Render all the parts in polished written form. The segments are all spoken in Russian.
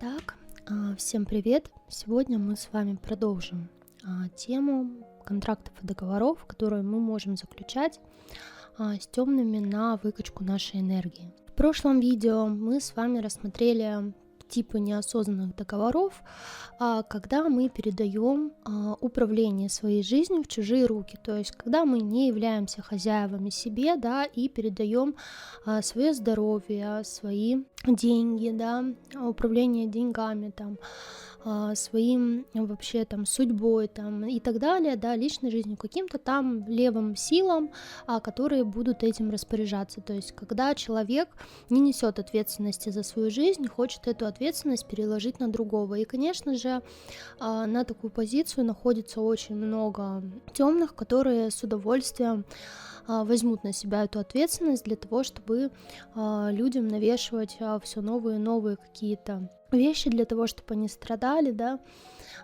Итак, всем привет! Сегодня мы с вами продолжим тему контрактов и договоров, которые мы можем заключать с темными на выкачку нашей энергии. В прошлом видео мы с вами рассмотрели типы неосознанных договоров, когда мы передаем управление своей жизнью в чужие руки, то есть когда мы не являемся хозяевами себе, да, и передаем свое здоровье, свои деньги, да, управление деньгами, там, своим вообще там судьбой там и так далее, да, личной жизнью каким-то там левым силам, которые будут этим распоряжаться. То есть когда человек не несет ответственности за свою жизнь, хочет эту ответственность переложить на другого. И, конечно же, на такую позицию находится очень много темных, которые с удовольствием возьмут на себя эту ответственность для того, чтобы людям навешивать все новые и новые какие-то вещи для того, чтобы они страдали, да,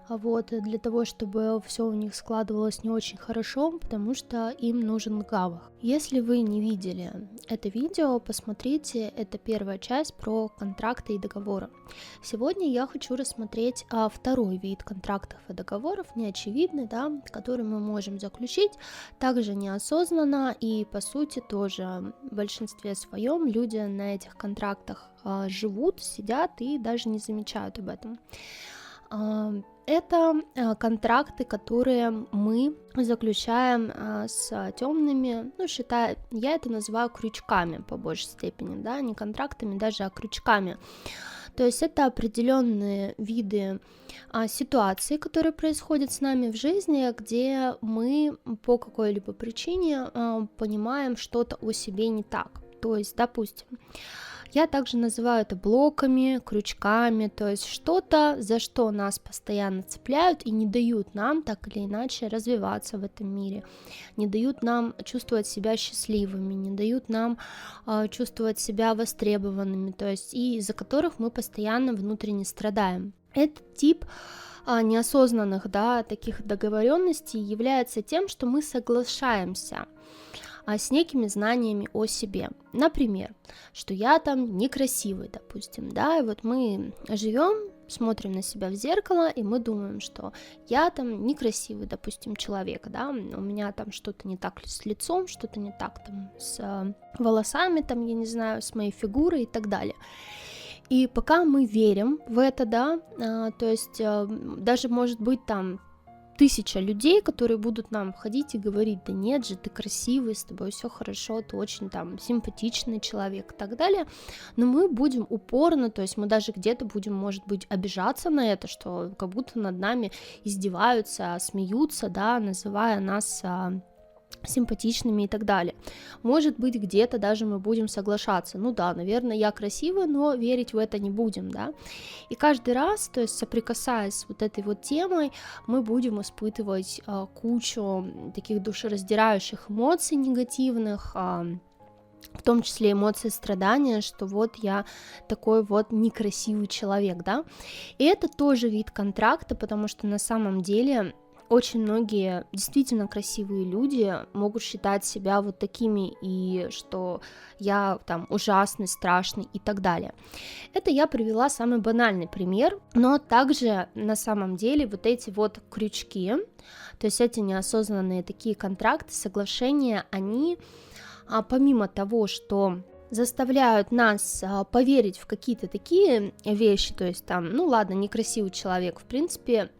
для того, чтобы все у них складывалось не очень хорошо, потому что им нужен гавах. Если вы не видели это видео, посмотрите, это первая часть про контракты и договоры. Сегодня я хочу рассмотреть второй вид контрактов и договоров, неочевидный, да, который мы можем заключить также неосознанно, и по сути тоже в большинстве своем люди на этих контрактах живут, сидят и даже не замечают об этом. Это контракты, которые мы заключаем с темными, я это называю крючками по большей степени, да, не контрактами даже, а крючками. То есть это определенные виды ситуаций, которые происходят с нами в жизни, где мы по какой-либо причине понимаем что-то о себе не так. То есть, допустим, я также называю это блоками, крючками, то есть что-то, за что нас постоянно цепляют и не дают нам так или иначе развиваться в этом мире, не дают нам чувствовать себя счастливыми, не дают нам чувствовать себя востребованными, то есть и из-за которых мы постоянно внутренне страдаем. Этот тип неосознанных, да, таких договоренностей является тем, что мы соглашаемся с некими знаниями о себе. Например, что я там некрасивый, допустим, да, и вот мы живем, смотрим на себя в зеркало, и мы думаем, что я там некрасивый, допустим, человек, да, у меня там что-то не так с лицом, что-то не так там с волосами, там, я не знаю, с моей фигурой и так далее. И пока мы верим в это, да, то есть даже может быть там 1000 людей, которые будут нам ходить и говорить: да нет же, ты красивый, с тобой все хорошо, ты очень там симпатичный человек и так далее, но мы будем упорно, то есть мы даже где-то будем, может быть, обижаться на это, что как будто над нами издеваются, смеются, да, называя нас симпатичными и так далее. Может быть, где-то даже мы будем соглашаться. Ну да, наверное, я красивая, но верить в это не будем, да. И каждый раз, то есть соприкасаясь с вот этой вот темой, мы будем испытывать кучу таких душераздирающих эмоций негативных, в том числе эмоции страдания, что вот я такой вот некрасивый человек, да. И это тоже вид контракта, потому что на самом деле очень многие действительно красивые люди могут считать себя вот такими, и что я там ужасный, страшный и так далее. Это я привела самый банальный пример, но также на самом деле вот эти вот крючки, то есть эти неосознанные такие контракты, соглашения, они помимо того, что заставляют нас поверить в какие-то такие вещи, то есть там, ну ладно, некрасивый человек, в принципе,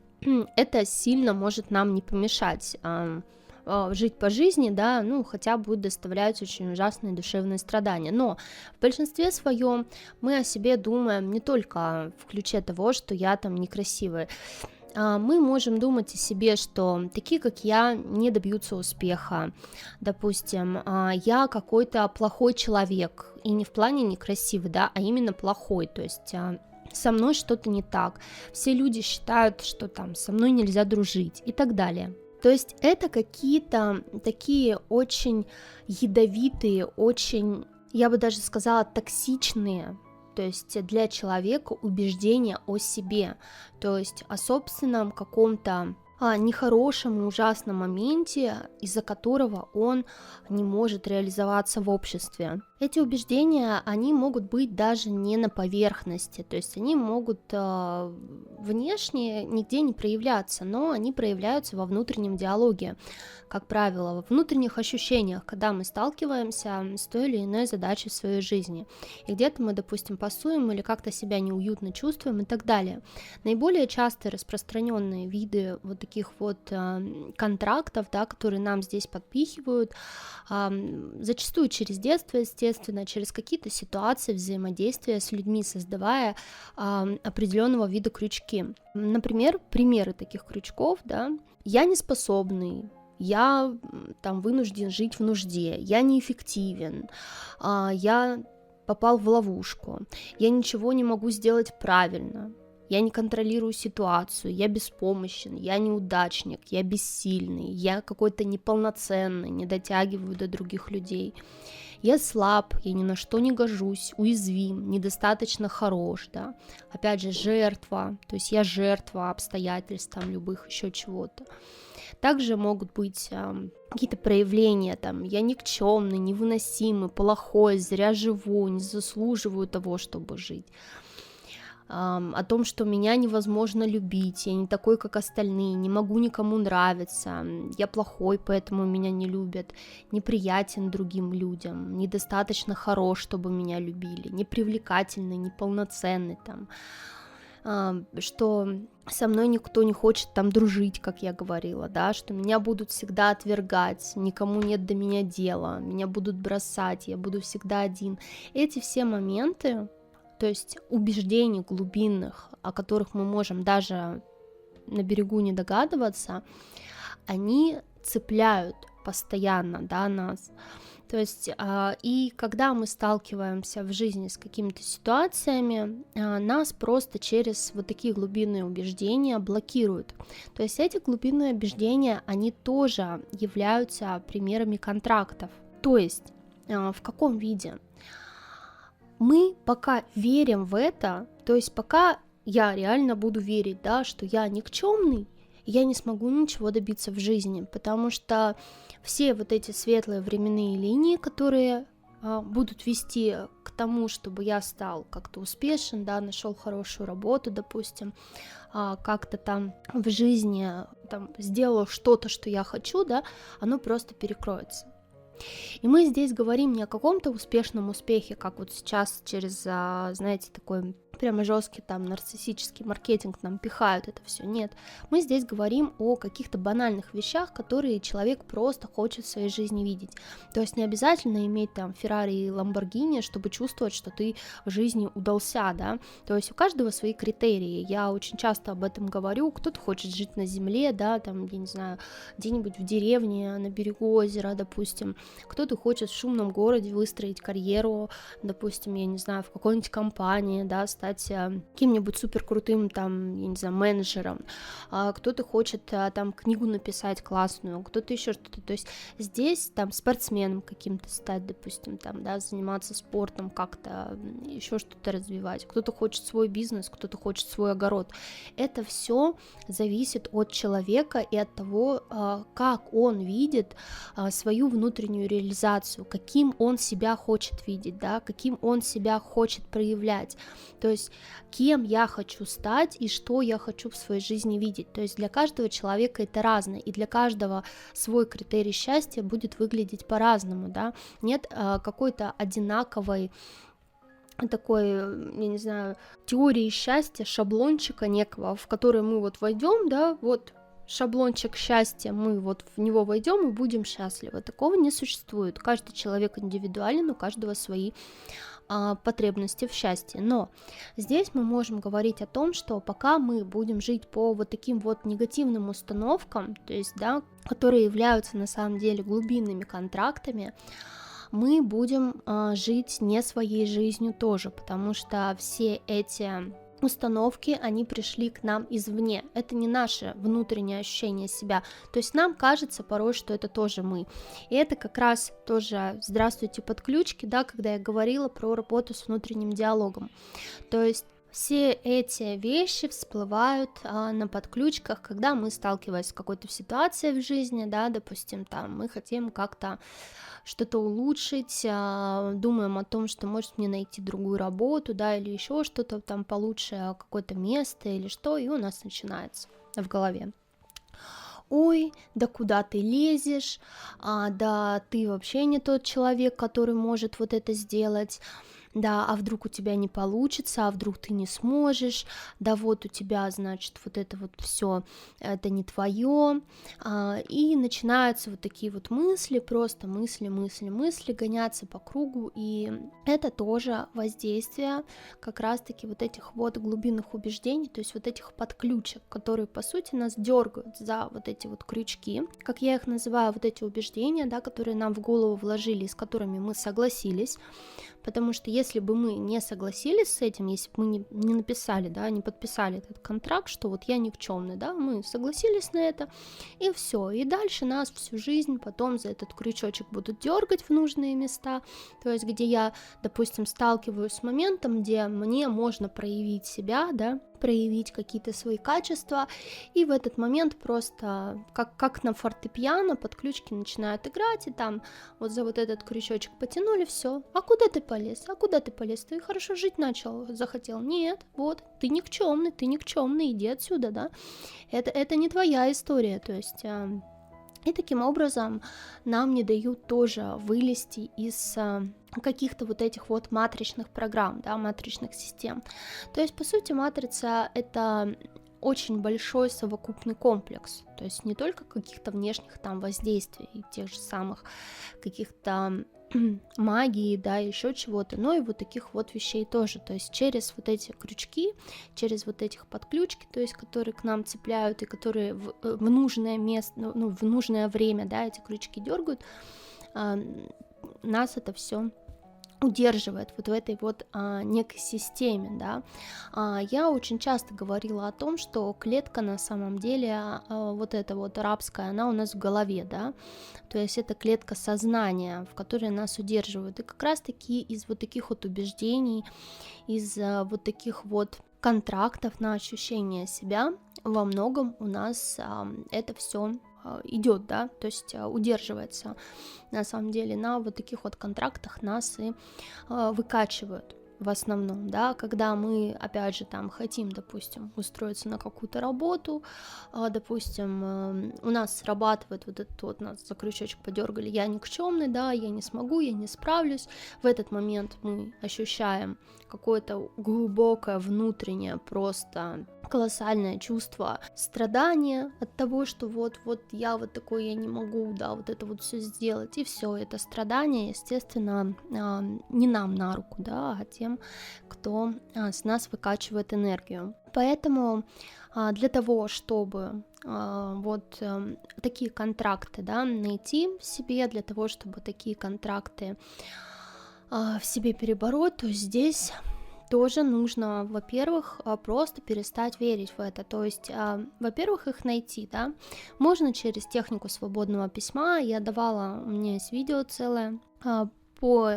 это сильно может нам не помешать жить по жизни, да, ну, хотя будет доставлять очень ужасные душевные страдания, но в большинстве своем мы о себе думаем не только в ключе того, что я там некрасивая. Мы можем думать о себе, что такие, как я, не добьются успеха, допустим, я какой-то плохой человек, и не в плане некрасивый, да, а именно плохой, то есть со мной что-то не так, все люди считают, что там со мной нельзя дружить и так далее. То есть это какие-то такие очень ядовитые, очень, я бы даже сказала, токсичные, то есть для человека убеждения о себе, то есть о собственном каком-то нехорошем и ужасном моменте, из-за которого он не может реализоваться в обществе. Эти убеждения, они могут быть даже не на поверхности, то есть они могут внешне нигде не проявляться, но они проявляются во внутреннем диалоге, как правило, во внутренних ощущениях, когда мы сталкиваемся с той или иной задачей в своей жизни. И где-то мы, допустим, пасуем или как-то себя неуютно чувствуем и так далее. Наиболее частые распространенные виды вот таких вот контрактов, да, которые нам здесь подпихивают, зачастую через детство, естественно, через какие-то ситуации взаимодействия с людьми, создавая определенного вида крючки. Например, примеры таких крючков, да, я неспособный, я там вынужден жить в нужде, я неэффективен, я попал в ловушку, я ничего не могу сделать правильно, я не контролирую ситуацию, я беспомощен, я неудачник, я бессильный, я какой-то неполноценный, не дотягиваю до других людей. Я слаб, я ни на что не гожусь, уязвим, недостаточно хорош, да. Опять же, жертва, то есть я жертва обстоятельств, там, любых еще чего-то. Также могут быть какие-то проявления, там, я никчемный, невыносимый, плохой, зря живу, не заслуживаю того, чтобы жить. О том, что меня невозможно любить, я не такой, как остальные, не могу никому нравиться, я плохой, поэтому меня не любят, неприятен другим людям, недостаточно хорош, чтобы меня любили, непривлекательный, неполноценный, там, что со мной никто не хочет там дружить, как я говорила, да, что меня будут всегда отвергать, никому нет до меня дела, меня будут бросать, я буду всегда один. Эти все моменты, то есть убеждений глубинных, о которых мы можем даже на берегу не догадываться, они цепляют постоянно, да, нас. То есть и когда мы сталкиваемся в жизни с какими-то ситуациями, нас просто через вот такие глубинные убеждения блокируют. То есть эти глубинные убеждения, они тоже являются примерами контрактов. То есть в каком виде? Мы пока верим в это, то есть пока я реально буду верить, да, что я никчемный, я не смогу ничего добиться в жизни, потому что все вот эти светлые временные линии, которые будут вести к тому, чтобы я стал как-то успешен, да, нашел хорошую работу, допустим, как-то там в жизни там, сделал что-то, что я хочу, да, оно просто перекроется. И мы здесь говорим не о каком-то успешном успехе, как вот сейчас через, знаете, такой прямо жесткий там нарциссический маркетинг нам пихают это все. Нет, мы здесь говорим о каких-то банальных вещах, которые человек просто хочет в своей жизни видеть. То есть не обязательно иметь там Феррари и Ламборгини, чтобы чувствовать, что ты в жизни удался, да. То есть у каждого свои критерии. Я очень часто об этом говорю. Кто-то хочет жить на земле, да, там, я не знаю, где-нибудь в деревне, на берегу озера, допустим. Кто-то хочет в шумном городе выстроить карьеру, допустим, я не знаю, в какой-нибудь компании, да, стать каким-нибудь супер крутым там, я не знаю, менеджером, кто-то хочет там книгу написать классную, кто-то еще что-то, то есть здесь там спортсменом каким-то стать, допустим, там, да, заниматься спортом как-то, еще что-то развивать, кто-то хочет свой бизнес, кто-то хочет свой огород, это все зависит от человека и от того, как он видит свою внутреннюю реализацию, каким он себя хочет видеть, да, каким он себя хочет проявлять, то есть кем я хочу стать и что я хочу в своей жизни видеть. То есть для каждого человека это разное, и для каждого свой критерий счастья будет выглядеть по-разному, да. Нет какой-то одинаковой такой, я не знаю, теории счастья, шаблончика некого, в который мы вот войдем, да, вот шаблончик счастья, мы вот в него войдем и будем счастливы. Такого не существует. Каждый человек индивидуален, у каждого свои потребности в счастье. Но здесь мы можем говорить о том, что пока мы будем жить по вот таким вот негативным установкам, то есть, да, которые являются на самом деле глубинными контрактами, мы будем жить не своей жизнью тоже, потому что все эти установки, они пришли к нам извне, это не наше внутреннее ощущение себя, то есть нам кажется порой, что это тоже мы, и это как раз тоже, здравствуйте, подключки, да, когда я говорила про работу с внутренним диалогом, то есть Все эти вещи всплывают на подключках, когда мы сталкиваемся с какой-то ситуацией в жизни, да, допустим, там мы хотим как-то что-то улучшить, думаем о том, что может мне найти другую работу, да, или еще что-то там получше, какое-то место или что, и у нас начинается в голове. Ой, да куда ты лезешь, да ты вообще не тот человек, который может вот это сделать, да, а вдруг у тебя не получится, а вдруг ты не сможешь, да вот у тебя, значит, вот это вот все, это не твое, и начинаются вот такие вот мысли, просто мысли, гоняться по кругу, и это тоже воздействие как раз-таки вот этих вот глубинных убеждений, то есть вот этих подключек, которые, по сути, нас дергают за вот эти вот крючки, как я их называю, вот эти убеждения, да, которые нам в голову вложили, с которыми мы согласились, потому что если бы мы не согласились с этим, если бы мы не написали, да, не подписали этот контракт, что вот я никчемный, да, мы согласились на это, и все, и дальше нас всю жизнь потом за этот крючочек будут дергать в нужные места, то есть где я, допустим, сталкиваюсь с моментом, где мне можно проявить себя, да, проявить какие-то свои качества, и в этот момент просто, как на фортепиано, подключки начинают играть, и там вот за вот этот крючочек потянули, все. А куда ты полез? Ты хорошо жить захотел? Нет, вот, ты никчемный, иди отсюда, да? Это не твоя история, то есть... И таким образом нам не дают тоже вылезти из каких-то вот этих вот матричных программ, да, матричных систем. То есть, по сути, матрица — это очень большой совокупный комплекс, то есть не только каких-то внешних там воздействий, тех же самых каких-то магии, да, еще чего-то, но и вот таких вот вещей тоже, то есть через вот эти крючки, через вот этих подключки, то есть которые к нам цепляют и которые в нужное место, ну, в нужное время, да, эти крючки дергают, нас это все удерживает вот в этой вот некой системе, да. Я очень часто говорила о том, что клетка на самом деле вот эта вот арабская, она у нас в голове, да, то есть это клетка сознания, в которой нас удерживают, и как раз-таки из вот таких вот убеждений, из вот таких вот контрактов на ощущение себя во многом у нас это все идет, да, то есть удерживается на самом деле на вот таких вот контрактах нас и выкачивают в основном, да, когда мы, опять же, там хотим, допустим, устроиться на какую-то работу, допустим, у нас срабатывает вот этот вот, нас за крючочек подергали, я никчемный, да, я не смогу, я не справлюсь, в этот момент мы ощущаем какое-то глубокое внутреннее просто колоссальное чувство страдания от того, что вот я вот такой, я не могу, да, вот это вот все сделать, и все это страдание, естественно, не нам на руку, да, а тем, кто с нас выкачивает энергию. Поэтому для того, чтобы вот такие контракты, да, найти в себе, для того, чтобы такие контракты в себе перебороть, то здесь тоже нужно, во-первых, просто перестать верить в это, то есть, во-первых, их найти, да, можно через технику свободного письма, я давала, у меня есть видео целое по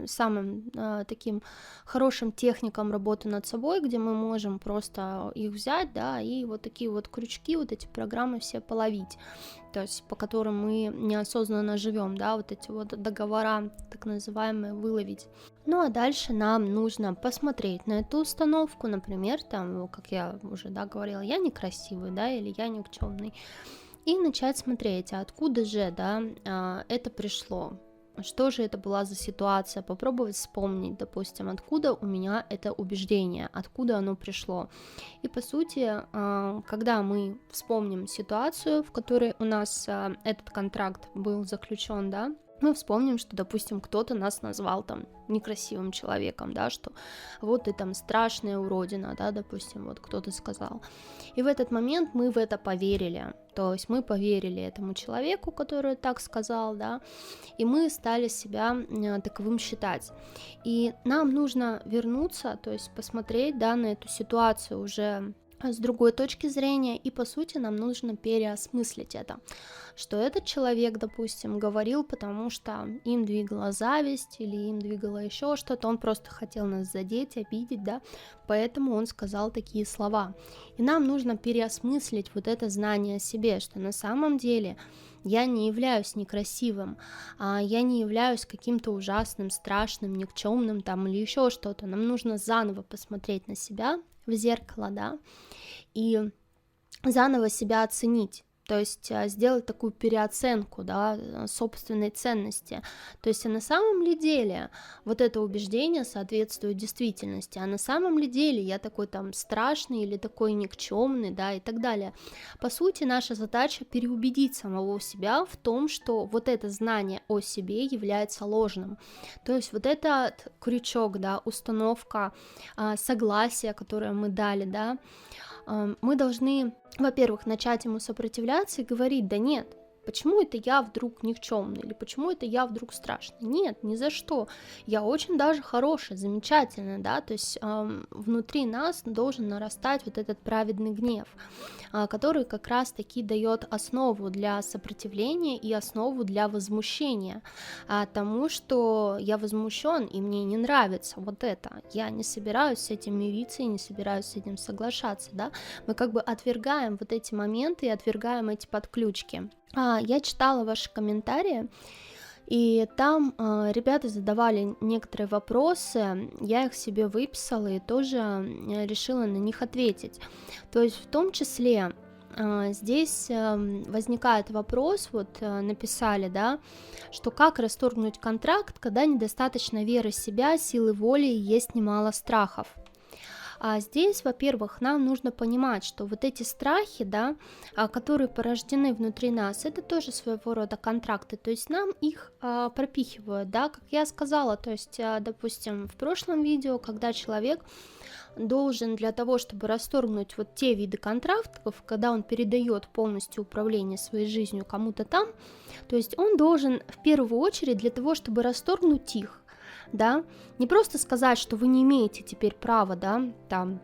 самым таким хорошим техникам работы над собой, где мы можем просто их взять, да, и вот такие вот крючки, вот эти программы все половить, то есть по которым мы неосознанно живем, да, вот эти вот договора, так называемые, выловить. Ну а дальше нам нужно посмотреть на эту установку, например, там, как я уже, да, говорила, я некрасивый, да, или я никчемный, и начать смотреть, а откуда же, да, это пришло. Что же это была за ситуация, попробовать вспомнить, допустим, откуда у меня это убеждение, откуда оно пришло. И по сути, когда мы вспомним ситуацию, в которой у нас этот контракт был заключен, да, мы вспомним, что, допустим, кто-то нас назвал там некрасивым человеком, да, что вот ты там страшная уродина, да, допустим, вот кто-то сказал. И в этот момент мы в это поверили, то есть мы поверили этому человеку, который так сказал, да, и мы стали себя таковым считать. И нам нужно вернуться, то есть посмотреть, да, на эту ситуацию уже с другой точки зрения, и по сути нам нужно переосмыслить это, что этот человек, допустим, говорил, потому что им двигала зависть или им двигало еще что-то, он просто хотел нас задеть, обидеть, да, поэтому он сказал такие слова. И нам нужно переосмыслить вот это знание о себе, что на самом деле я не являюсь некрасивым, я не являюсь каким-то ужасным, страшным, никчемным там или еще что-то. Нам нужно заново посмотреть на себя в зеркало, да, и заново себя оценить. То есть сделать такую переоценку, да, собственной ценности. То есть на самом ли деле вот это убеждение соответствует действительности, а на самом ли деле я такой там страшный или такой никчемный, да, и так далее. По сути, наша задача переубедить самого себя в том, что вот это знание о себе является ложным. То есть вот этот крючок, да, установка согласия, которое мы дали, да, мы должны, во-первых, начать ему сопротивляться и говорить: да нет, почему это я вдруг никчемный, или почему это я вдруг страшный? Нет, ни за что. Я очень даже хороший, замечательный, да, то есть внутри нас должен нарастать вот этот праведный гнев, который как раз-таки дает основу для сопротивления и основу для возмущения тому, что я возмущен и мне не нравится вот это. Я не собираюсь с этим мириться и не собираюсь с этим соглашаться, да. Мы как бы отвергаем вот эти моменты и отвергаем эти подключки. Я читала ваши комментарии, и там ребята задавали некоторые вопросы, я их себе выписала и тоже решила на них ответить. То есть в том числе здесь возникает вопрос, вот написали, да, что как расторгнуть контракт, когда недостаточно веры в себя, силы воли и есть немало страхов. А здесь, во-первых, нам нужно понимать, что вот эти страхи, да, которые порождены внутри нас, это тоже своего рода контракты, то есть нам их пропихивают, да, как я сказала, то есть, допустим, в прошлом видео, когда человек должен для того, чтобы расторгнуть вот те виды контрактов, когда он передает полностью управление своей жизнью кому-то там, то есть он должен в первую очередь для того, чтобы расторгнуть их, да, не просто сказать, что вы не имеете теперь права, да, там,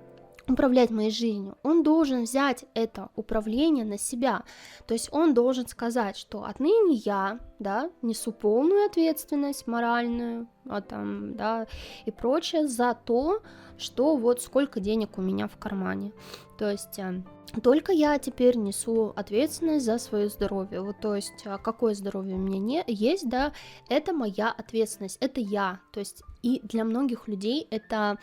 управлять моей жизнью, он должен взять это управление на себя, то есть он должен сказать, что отныне я, да, несу полную ответственность моральную, там, да, и прочее за то, что вот сколько денег у меня в кармане, то есть только я теперь несу ответственность за свое здоровье, вот, то есть какое здоровье у меня есть, да, это моя ответственность, это я, то есть и для многих людей это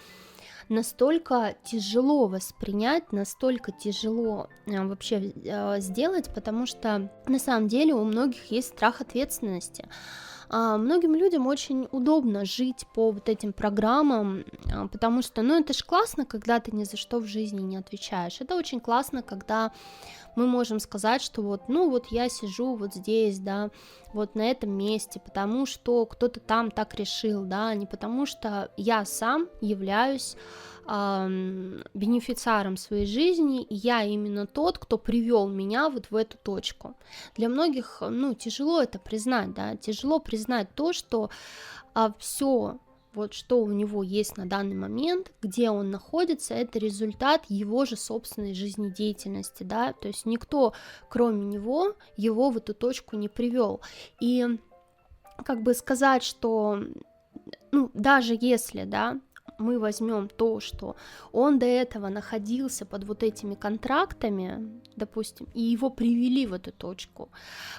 настолько тяжело воспринять, настолько тяжело вообще сделать, потому что на самом деле у многих есть страх ответственности. Многим людям очень удобно жить по вот этим программам, потому что, ну, это ж классно, когда ты ни за что в жизни не отвечаешь. Это очень классно, когда мы можем сказать, что вот, ну, вот я сижу вот здесь, да, вот на этом месте, потому что кто-то там так решил, да, не потому что я сам являюсь бенефициаром своей жизни, и я именно тот, кто привел меня вот в эту точку. Для многих, ну, тяжело это признать, да, тяжело признать то, что все, вот что у него есть на данный момент, где он находится, это результат его же собственной жизнедеятельности, да, то есть никто, кроме него, его в эту точку не привел. И как бы сказать, что, ну, даже если, да, мы возьмем то, что он до этого находился под вот этими контрактами, допустим, и его привели в эту точку,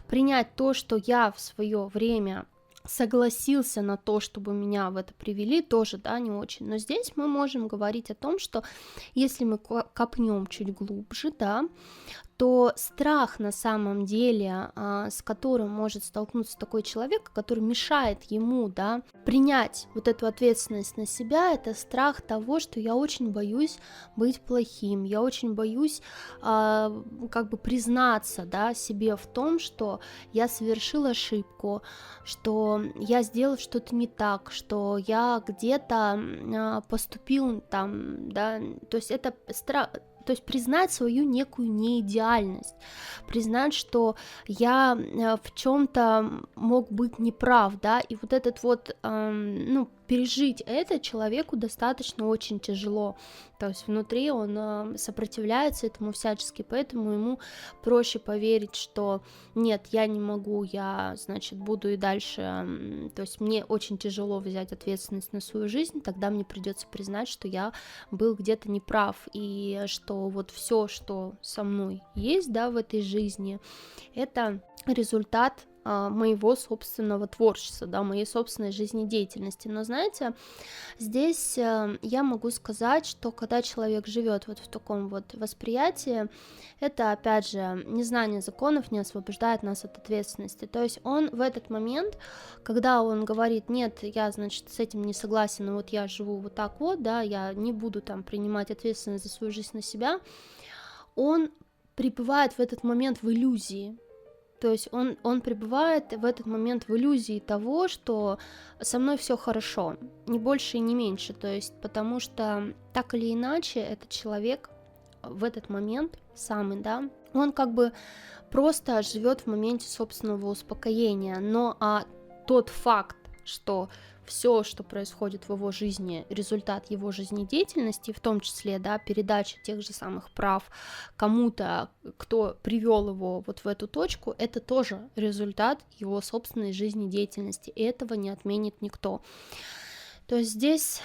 принять то, что я в свое время согласился на то, чтобы меня в это привели, тоже, да, не очень. Но здесь мы можем говорить о том, что если мы копнем чуть глубже, да, то страх на самом деле, с которым может столкнуться такой человек, который мешает ему, да, принять вот эту ответственность на себя, это страх того, что я очень боюсь быть плохим, я очень боюсь как бы признаться, да, себе в том, что я совершил ошибку, что я сделал что-то не так, что я где-то поступил там, да, то есть это страх. То есть признать свою некую неидеальность, признать, что я в чем-то мог быть неправ, да, и вот этот вот, ну, пережить это человеку достаточно очень тяжело, То есть внутри он сопротивляется этому всячески, поэтому ему проще поверить, что нет, я не могу, я, значит, буду и дальше, то есть мне очень тяжело взять ответственность на свою жизнь, тогда мне придется признать, что я был где-то неправ, и что вот все, что со мной есть, да, в этой жизни, это результат моего собственного творчества, да, моей собственной жизнедеятельности. Но знаете, здесь я могу сказать, что когда человек живет вот в таком вот восприятии, это, опять же, незнание законов не освобождает нас от ответственности. То есть он в этот момент, когда он говорит, нет, я, значит, с этим не согласен, и вот я живу вот так вот, да, я не буду там принимать ответственность за свою жизнь на себя, он пребывает в этот момент в иллюзии. То есть он пребывает в этот момент в иллюзии того, что со мной все хорошо, ни больше и не меньше. То есть потому что так или иначе этот человек в этот момент самый, да, он как бы просто живет в моменте собственного успокоения. Но тот факт, что все, что происходит в его жизни, результат его жизнедеятельности, в том числе, да, передача тех же самых прав кому-то, кто привел его вот в эту точку, это тоже результат его собственной жизнедеятельности, и этого не отменит никто. То есть здесь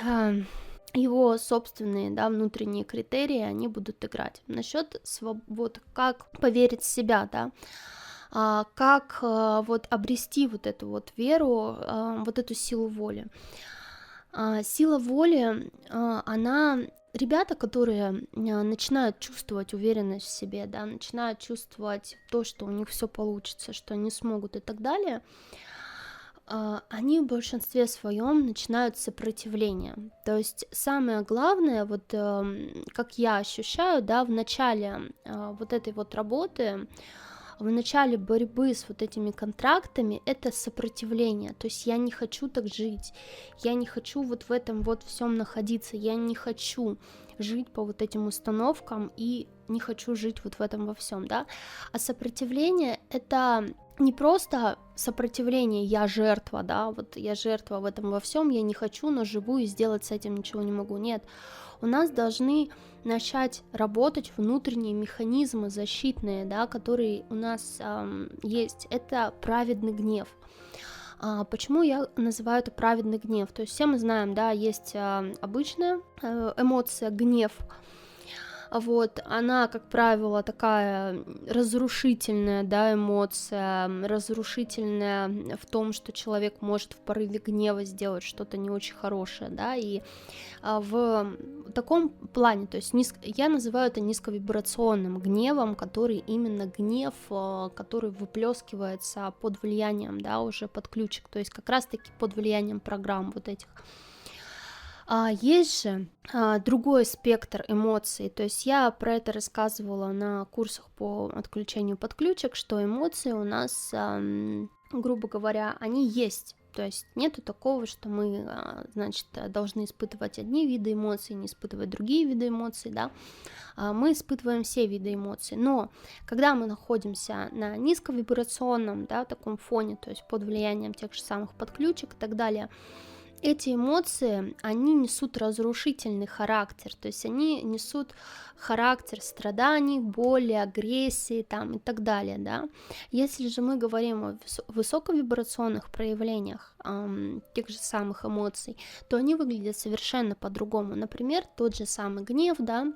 его собственные, да, внутренние критерии, они будут играть. Насчет вот как поверить в себя, да, как вот обрести вот эту вот веру, вот эту силу воли. Сила воли, она, ребята, которые начинают чувствовать уверенность в себе, да, начинают чувствовать то, что у них все получится, что они смогут и так далее, они в большинстве своем начинают сопротивление. То есть самое главное, вот как я ощущаю, да, в начале вот этой вот работы, в начале борьбы с вот этими контрактами, это сопротивление. То есть я не хочу так жить, я не хочу вот в этом вот всем находиться, я не хочу жить по вот этим установкам и не хочу жить вот в этом во всем, да. А сопротивление — это не просто сопротивление, я жертва, да, вот я жертва в этом во всем, я не хочу, но живу и сделать с этим ничего не могу. Нет, у нас должны начать работать внутренние механизмы защитные, да, которые у нас есть. Это праведный гнев. Почему я называю это праведный гнев? То есть все мы знаем, да, есть обычная эмоция гнев. Вот, она, как правило, такая разрушительная, да, эмоция, разрушительная в том, что человек может в порыве гнева сделать что-то не очень хорошее, да, и в таком плане, то есть я называю это низковибрационным гневом, который именно гнев, который выплескивается под влиянием, да, уже под ключик, то есть как раз-таки под влиянием программ вот этих. Есть же другой спектр эмоций, то есть я про это рассказывала на курсах по отключению под ключик, что эмоции у нас, грубо говоря, они есть. То есть нету такого, что мы, значит, должны испытывать одни виды эмоций, не испытывать другие виды эмоций, да. Мы испытываем все виды эмоций, но когда мы находимся на низковибрационном, да, таком фоне, то есть под влиянием тех же самых подключек и так далее, эти эмоции, они несут разрушительный характер, то есть они несут характер страданий, боли, агрессии там, и так далее, да. Если же мы говорим о высоковибрационных проявлениях тех же самых эмоций, то они выглядят совершенно по-другому. Например, тот же самый гнев, да,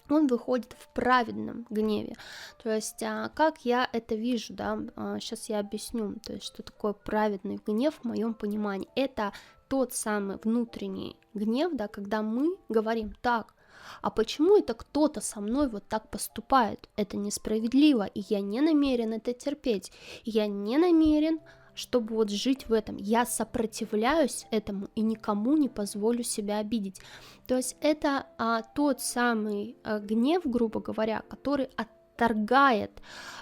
он выходит в праведном гневе. То есть, как я это вижу, да, сейчас я объясню, то есть, что такое праведный гнев в моем понимании. Это тот самый внутренний гнев, да, когда мы говорим так, а почему это кто-то со мной вот так поступает? Это несправедливо, и я не намерен это терпеть, я не намерен, чтобы вот жить в этом. Я сопротивляюсь этому и никому не позволю себя обидеть. То есть это тот самый гнев, грубо говоря, который отторгает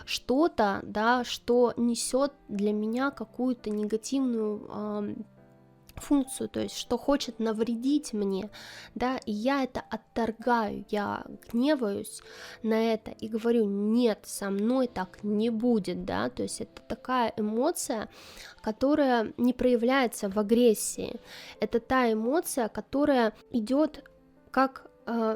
что-то, да, что несет для меня какую-то негативную функцию, то есть что хочет навредить мне, да, и я это отторгаю, я гневаюсь на это и говорю, нет, со мной так не будет, да, то есть это такая эмоция, которая не проявляется в агрессии, это та эмоция, которая идет как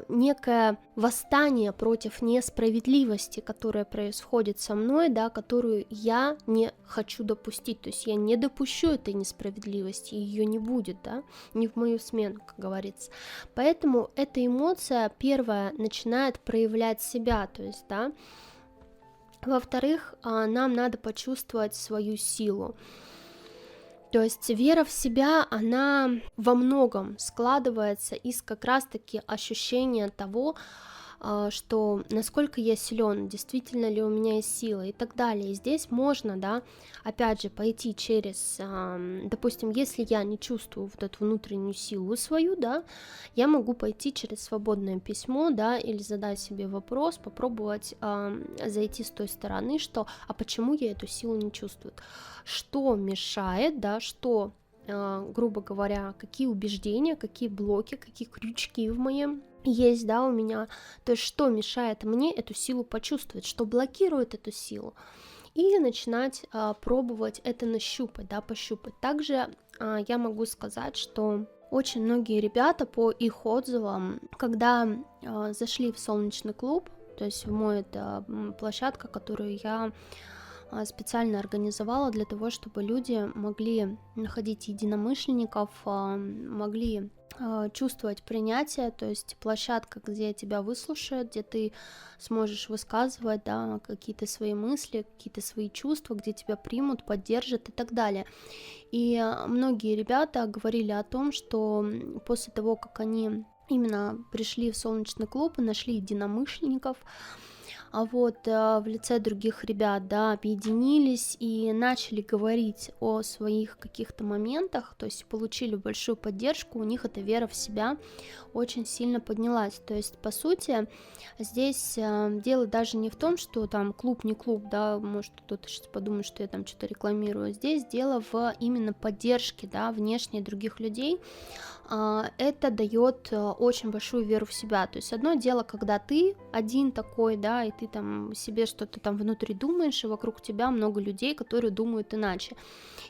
некое восстание против несправедливости, которая происходит со мной, да, которую я не хочу допустить, то есть я не допущу этой несправедливости, ее не будет, да, не в мою смену, как говорится. Поэтому эта эмоция первая начинает проявлять себя, то есть, да. Во-вторых, нам надо почувствовать свою силу. То есть вера в себя, она во многом складывается из как раз-таки ощущения того, что насколько я силен, действительно ли у меня есть сила и так далее. И здесь можно, да, опять же, пойти через, допустим, если я не чувствую вот эту внутреннюю силу свою, да, я могу пойти через свободное письмо, да, или задать себе вопрос, попробовать зайти с той стороны, что, а почему я эту силу не чувствую, что мешает, да, что, грубо говоря, какие убеждения, какие блоки, какие крючки в моем есть, да, у меня, то есть что мешает мне эту силу почувствовать, что блокирует эту силу, и начинать пробовать это нащупать, да, пощупать. Также я могу сказать, что очень многие ребята по их отзывам, когда зашли в солнечный клуб, то есть в мой, это площадка, которую я специально организовала для того, чтобы люди могли находить единомышленников, могли чувствовать принятие, то есть площадка, где тебя выслушают, где ты сможешь высказывать, да, какие-то свои мысли, какие-то свои чувства, где тебя примут, поддержат и так далее. И многие ребята говорили о том, что после того, как они именно пришли в солнечный клуб и нашли единомышленников, в лице других ребят, да, объединились и начали говорить о своих каких-то моментах, то есть получили большую поддержку, у них эта вера в себя очень сильно поднялась. То есть, по сути, здесь дело даже не в том, что там клуб не клуб, да, может кто-то сейчас подумает, что я там что-то рекламирую. Здесь дело в именно поддержке, да, внешней других людей. Это дает очень большую веру в себя. То есть одно дело, когда ты один такой, да, и ты там себе что-то там внутри думаешь, и вокруг тебя много людей, которые думают иначе.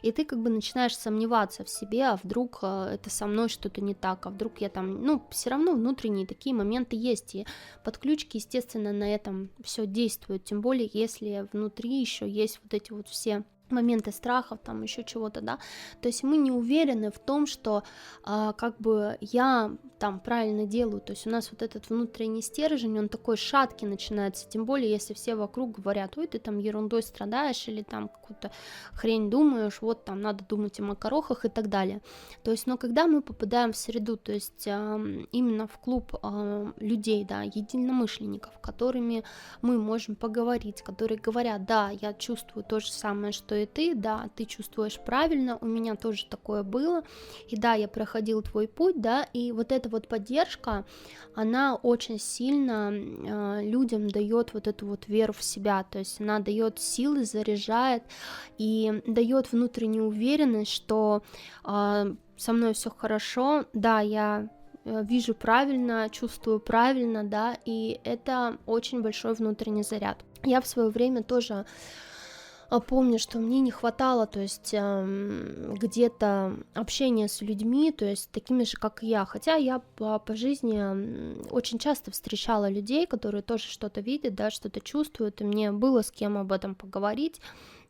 И ты как бы начинаешь сомневаться в себе, а вдруг это со мной что-то не так, а вдруг я там, ну, все равно внутренние такие моменты есть, и подключки, естественно, на этом все действуют, тем более, если внутри еще есть вот эти вот все моменты страхов, там еще чего-то, да, то есть мы не уверены в том, что как бы я там правильно делаю, то есть у нас вот этот внутренний стержень, он такой шаткий начинается, тем более, если все вокруг говорят, ой, ты там ерундой страдаешь, или там какую-то хрень думаешь, вот там надо думать о макарохах и так далее, то есть, но когда мы попадаем в среду, то есть именно в клуб людей, да, единомышленников, которыми мы можем поговорить, которые говорят, да, я чувствую то же самое, что и ты, да, ты чувствуешь правильно, у меня тоже такое было, и да, я проходил твой путь, да, и вот эта вот поддержка, она очень сильно людям дает вот эту вот веру в себя, то есть она дает силы, заряжает и дает внутреннюю уверенность, что со мной все хорошо, да, я вижу правильно, чувствую правильно, да, и это очень большой внутренний заряд. Я в свое время тоже помню, что мне не хватало, то есть где-то общения с людьми, то есть такими же, как и я, хотя я по жизни очень часто встречала людей, которые тоже что-то видят, да, что-то чувствуют, и мне было с кем об этом поговорить,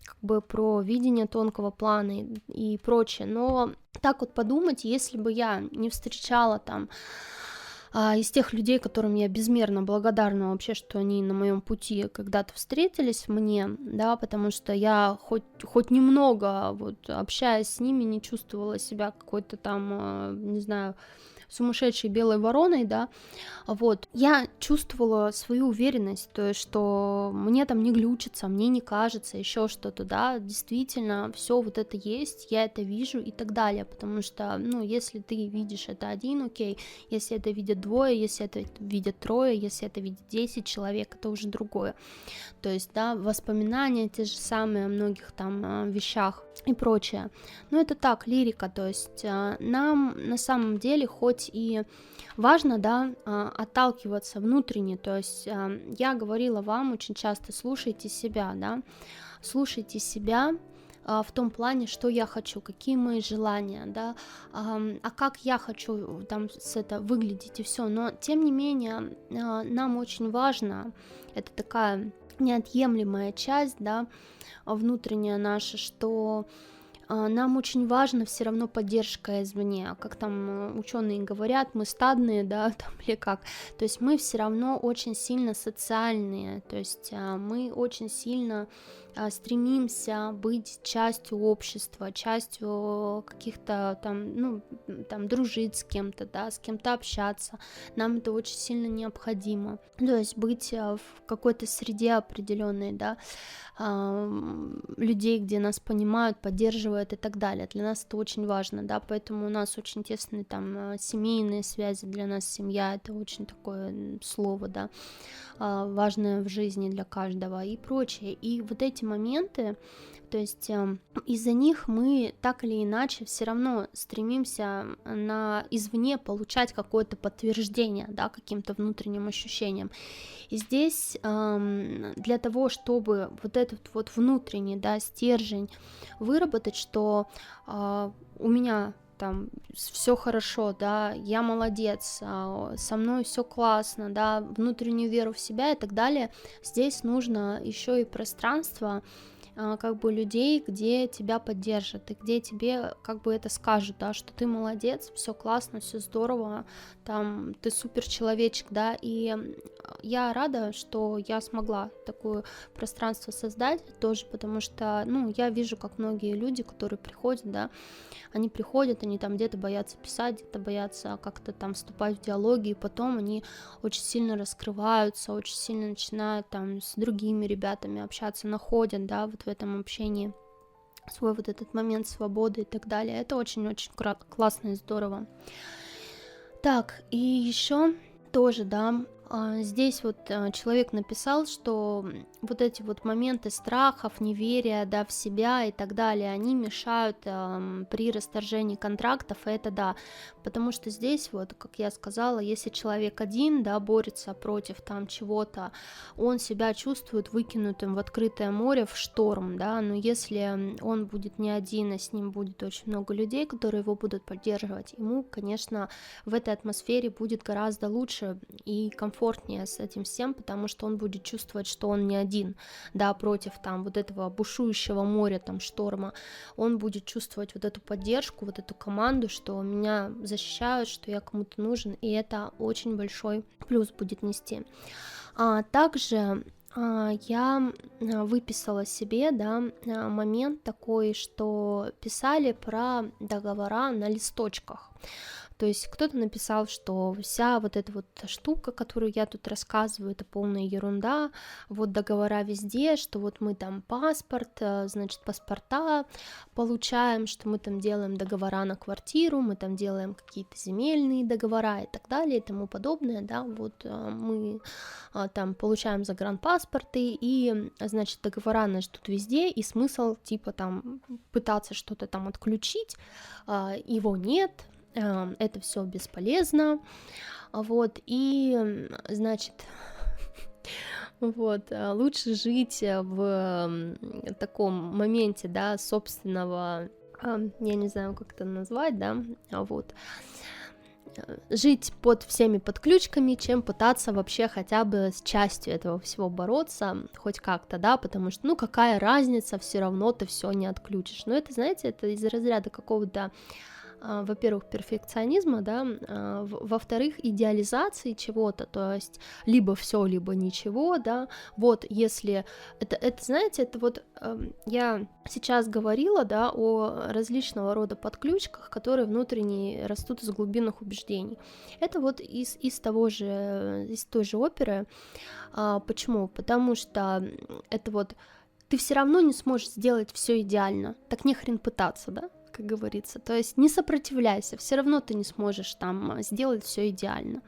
как бы про видение тонкого плана и прочее, но так вот подумать, если бы я не встречала там из тех людей, которым я безмерно благодарна вообще, что они на моем пути когда-то встретились мне, да, потому что я хоть немного, вот, общаясь с ними, не чувствовала себя какой-то там, не знаю, сумасшедшей белой вороной, да, вот, я чувствовала свою уверенность, то есть, что мне там не глючится, мне не кажется, еще что-то, да, действительно, все вот это есть, я это вижу и так далее, потому что, ну, если ты видишь это один, окей, если это видят двое, если это видят трое, если это видит 10 человек, это уже другое, то есть, да, воспоминания те же самые о многих там вещах и прочее, но это так, лирика, то есть, нам на самом деле хоть и важно, да, отталкиваться внутренне, то есть я говорила вам очень часто, слушайте себя, да, слушайте себя, в том плане, что я хочу, какие мои желания, да, а как я хочу там выглядеть и все. Но тем не менее нам очень важно, это такая неотъемлемая часть, да, внутренняя наша, что нам очень важно все равно поддержка извне, как там ученые говорят, мы стадные, да, там, или как, то есть мы все равно очень сильно социальные, то есть мы очень сильно стремимся быть частью общества, частью каких-то там, ну, там, дружить с кем-то, да, с кем-то общаться, нам это очень сильно необходимо, то есть быть в какой-то среде определенной, да, людей, где нас понимают, поддерживают и так далее. Для нас это очень важно, да, поэтому у нас очень тесные там семейные связи, для нас семья — это очень такое слово, да, важное в жизни для каждого и прочее. И вот эти моменты, то есть из-за них мы так или иначе все равно стремимся извне получать какое-то подтверждение, да, каким-то внутренним ощущениям. И здесь для того, чтобы вот этот вот внутренний, да, стержень выработать, что у меня там все хорошо, да, я молодец, со мной все классно, да, внутреннюю веру в себя и так далее, здесь нужно еще и пространство, как бы людей, где тебя поддержат и где тебе как бы это скажут, да, что ты молодец, все классно, все здорово, там ты супер человечек, да, и я рада, что я смогла такое пространство создать тоже, потому что, ну, я вижу, как многие люди, которые приходят, да, они приходят, они там где-то боятся писать, где-то боятся как-то там вступать в диалоги, и потом они очень сильно раскрываются, очень сильно начинают там с другими ребятами общаться, находят, да, вот в этом общении свой вот этот момент свободы и так далее. Это очень-очень классно и здорово. Так, и еще тоже, да, здесь вот человек написал, что вот эти вот моменты страхов, неверия, да, в себя и так далее, они мешают при расторжении контрактов, и это да, потому что здесь вот, как я сказала, если человек один, да, борется против там чего-то, он себя чувствует выкинутым в открытое море, в шторм, да, но если он будет не один, а с ним будет очень много людей, которые его будут поддерживать, ему, конечно, в этой атмосфере будет гораздо лучше и комфортнее с этим всем, потому что он будет чувствовать, что он не один, да, против там вот этого бушующего моря, там, шторма, он будет чувствовать вот эту поддержку, вот эту команду, что меня защищают, что я кому-то нужен, и это очень большой плюс будет нести. Также я выписала себе, да, момент такой, что писали про договора на листочках. То есть кто-то написал, что вся вот эта вот штука, которую я тут рассказываю, это полная ерунда, вот договора везде, что вот мы там паспорт, значит, паспорта получаем, что мы там делаем договора на квартиру, мы там делаем какие-то земельные договора и так далее и тому подобное, да, вот мы там получаем загранпаспорты и, значит, договора нас ждут везде, и смысл типа там пытаться что-то там отключить, его нет, это все бесполезно, вот, и, значит, вот, лучше жить в таком моменте, да, собственного, я не знаю, как это назвать, да, вот, жить под всеми подключками, чем пытаться вообще хотя бы с частью этого всего бороться, хоть как-то, да, потому что, ну, какая разница, все равно ты все не отключишь, но это, знаете, это из разряда какого-то, во-первых, перфекционизма, да, во-вторых, идеализации чего-то, то есть либо все, либо ничего, да, вот если, это знаете, это вот я сейчас говорила, да, о различного рода подключках, которые внутренне растут из глубинных убеждений, это вот из той же оперы, почему? Потому что это вот ты все равно не сможешь сделать все идеально, так нехрен пытаться, да, как говорится, то есть не сопротивляйся, все равно ты не сможешь там сделать все идеально,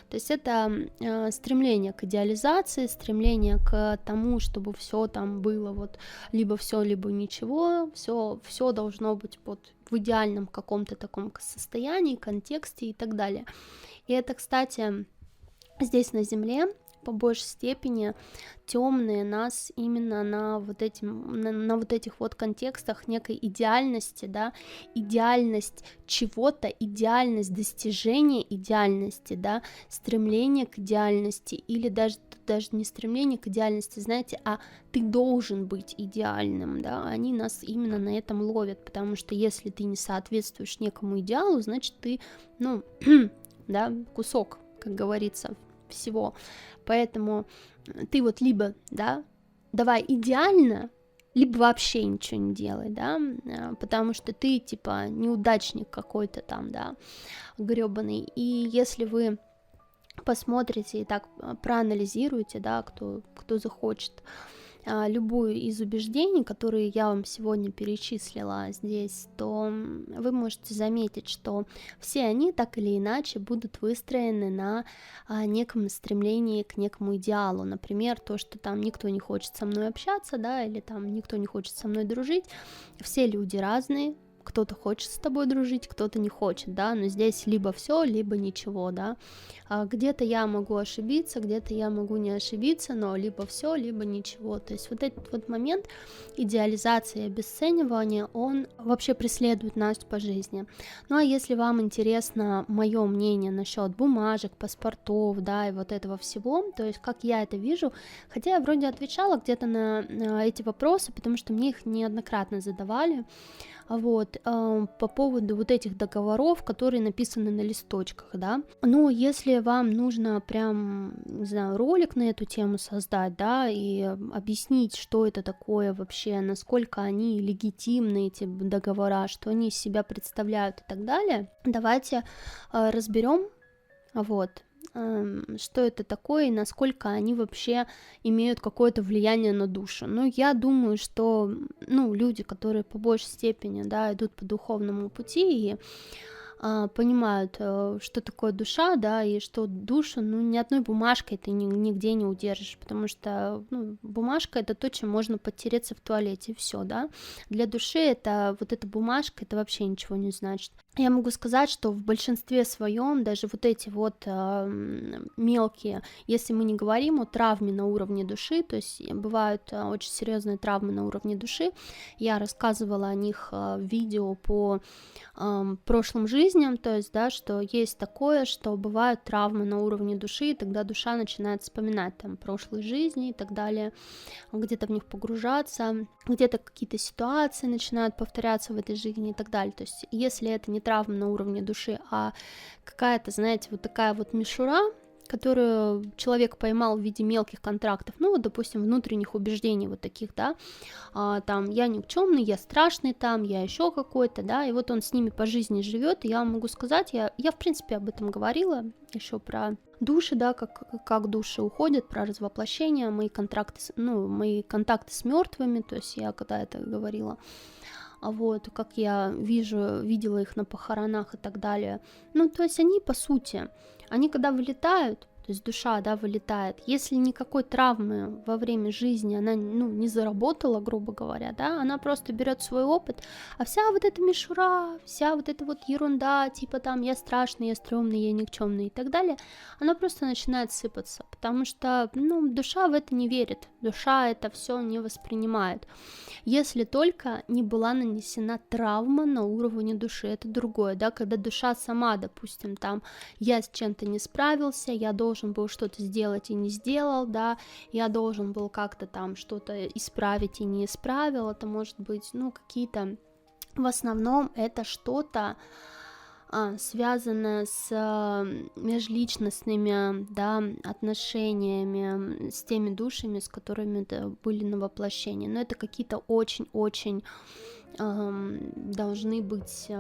то есть это стремление к идеализации, стремление к тому, чтобы все там было вот либо все, либо ничего, все должно быть вот в идеальном каком-то таком состоянии, контексте и так далее, и это, кстати, здесь на Земле по большей степени темные нас именно на вот этих вот контекстах некой идеальности, да, идеальность чего-то, идеальность достижения идеальности, да, стремление к идеальности, или даже не стремление к идеальности, знаете, а ты должен быть идеальным, да, они нас именно на этом ловят, потому что если ты не соответствуешь некому идеалу, значит ты, ну, да, кусок, как говорится, всего, поэтому ты вот либо, да, давай идеально, либо вообще ничего не делай, да, потому что ты, типа, неудачник какой-то там, да, грёбаный, и если вы посмотрите и так проанализируете, да, кто захочет, любую из убеждений, которые я вам сегодня перечислила здесь, то вы можете заметить, что все они так или иначе будут выстроены на неком стремлении к некому идеалу. Например, то, что там никто не хочет со мной общаться, да, или там никто не хочет со мной дружить. Все люди разные, кто-то хочет с тобой дружить, кто-то не хочет, да, но здесь либо все, либо ничего, да, где-то я могу ошибиться, где-то я могу не ошибиться, но либо все, либо ничего, то есть вот этот вот момент идеализации и обесценивания, он вообще преследует нас по жизни. Ну а если вам интересно мое мнение насчет бумажек, паспортов, да, и вот этого всего, то есть как я это вижу, хотя я вроде отвечала где-то на эти вопросы, потому что мне их неоднократно задавали, вот, по поводу вот этих договоров, которые написаны на листочках, да, но если вам нужно прям, не знаю, ролик на эту тему создать, да, и объяснить, что это такое вообще, насколько они легитимны, эти договора, что они из себя представляют и так далее, давайте разберем, вот, что это такое и насколько они вообще имеют какое-то влияние на душу. Ну, я думаю, что, ну, люди, которые по большей степени, да, идут по духовному пути и понимают, что такое душа, да, и что душу, ну, ни одной бумажкой ты нигде не удержишь, потому что, ну, бумажка — это то, чем можно подтереться в туалете, и все, да. Для души это, вот эта бумажка, это вообще ничего не значит. Я могу сказать, что в большинстве своем даже вот эти вот мелкие, если мы не говорим о травме на уровне души, то есть бывают очень серьезные травмы на уровне души, я рассказывала о них в видео по прошлым жизням, то есть, да, что есть такое, что бывают травмы на уровне души, и тогда душа начинает вспоминать там прошлые жизни и так далее, где-то в них погружаться, где-то какие-то ситуации начинают повторяться в этой жизни и так далее. То есть, если это не травма на уровне души, а какая-то, знаете, вот такая вот мишура, которую человек поймал в виде мелких контрактов, ну вот, допустим, внутренних убеждений вот таких, да, там, я никчемный, я страшный, там, я еще какой-то, да, и вот он с ними по жизни живет, и я вам могу сказать, я в принципе об этом говорила, еще про души, да, как души уходят, про развоплощение, мои контакты с мертвыми, то есть я когда это говорила, вот, как я видела их на похоронах и так далее, ну, то есть они, по сути, они когда вылетают, то есть душа, да, вылетает, если никакой травмы во время жизни она, ну, не заработала, грубо говоря, да, она просто берет свой опыт, а вся вот эта мишура, вся вот эта вот ерунда, типа там я страшный, я стрёмный, я никчемный и так далее, она просто начинает сыпаться, потому что, ну, душа в это не верит, душа это все не воспринимает, если только не была нанесена травма на уровне души, это другое, да, когда душа сама, допустим, там, я с чем-то не справился, я должен был что-то сделать и не сделал, да, я должен был как-то там что-то исправить и не исправил, это может быть, ну, какие-то, в основном это что-то связанное с межличностными, да, отношениями, с теми душами, с которыми были на воплощении, но это какие-то очень-очень должны быть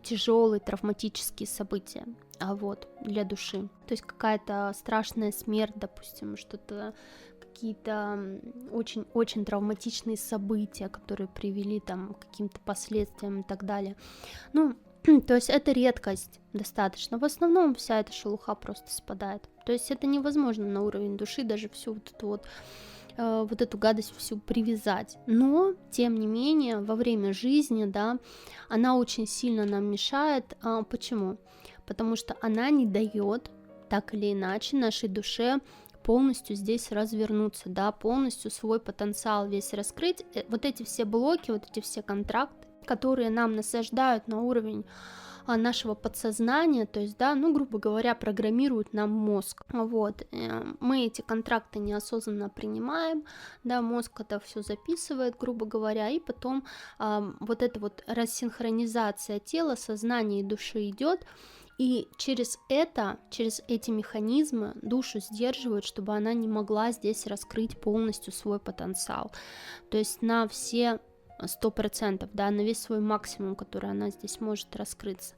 тяжелые травматические события, вот, для души. То есть какая-то страшная смерть, допустим, что-то, какие-то очень-очень травматичные события, которые привели там к каким-то последствиям и так далее. Ну, то есть это редкость достаточно. В основном вся эта шелуха просто спадает. То есть это невозможно на уровень души даже всю вот эту гадость всю привязать. Но, тем не менее, во время жизни, да, она очень сильно нам мешает. Почему? Потому что она не дает, так или иначе, нашей душе полностью здесь развернуться, да, полностью свой потенциал весь раскрыть. Вот эти все блоки, вот эти все контракты, которые нам насаждают на уровень нашего подсознания, то есть, да, ну, грубо говоря, программируют нам мозг, вот, мы эти контракты неосознанно принимаем, да, мозг это все записывает, грубо говоря, и потом вот эта вот рассинхронизация тела, сознания и души идет, и через эти механизмы душу сдерживают, чтобы она не могла здесь раскрыть полностью свой потенциал, то есть на все 100%, да, на весь свой максимум, который она здесь может раскрыться.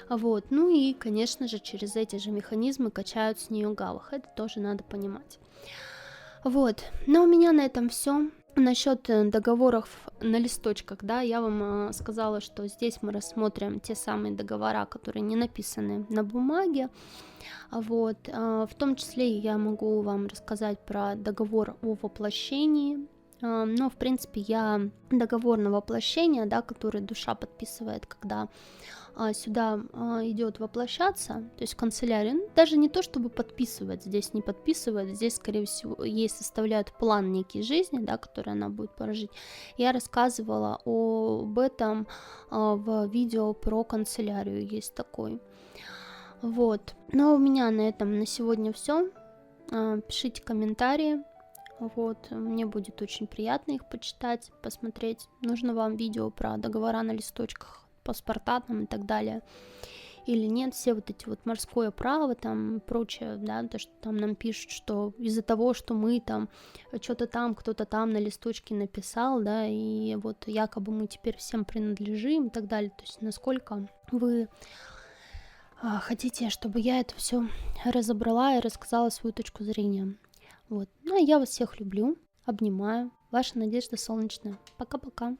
Вот, ну и, конечно же, через эти же механизмы качают с нее гавах, это тоже надо понимать. Вот, но у меня на этом все. Насчет договоров на листочках, да, я вам сказала, что здесь мы рассмотрим те самые договора, которые не написаны на бумаге. Вот, в том числе я могу вам рассказать про договор о воплощении. Но, в принципе, я договор на воплощение, да, который душа подписывает, когда сюда идет воплощаться, то есть в канцелярию, ну, даже не то, чтобы подписывать, здесь не подписывает, здесь, скорее всего, ей составляют план некий жизни, да, который она будет прожить. Я рассказывала об этом в видео про канцелярию, есть такой. Вот, но у меня на этом на сегодня все. Пишите комментарии. Вот, мне будет очень приятно их почитать, посмотреть, нужно вам видео про договора на листочках, паспорта там и так далее, или нет, все вот эти вот морское право там прочее, да, то, что там нам пишут, что из-за того, что мы там, что-то там, кто-то там на листочке написал, да, и вот якобы мы теперь всем принадлежим и так далее, то есть насколько вы хотите, чтобы я это все разобрала и рассказала свою точку зрения. Вот. Ну, а я вас всех люблю, обнимаю. Ваша Надежда Солнечная. Пока-пока.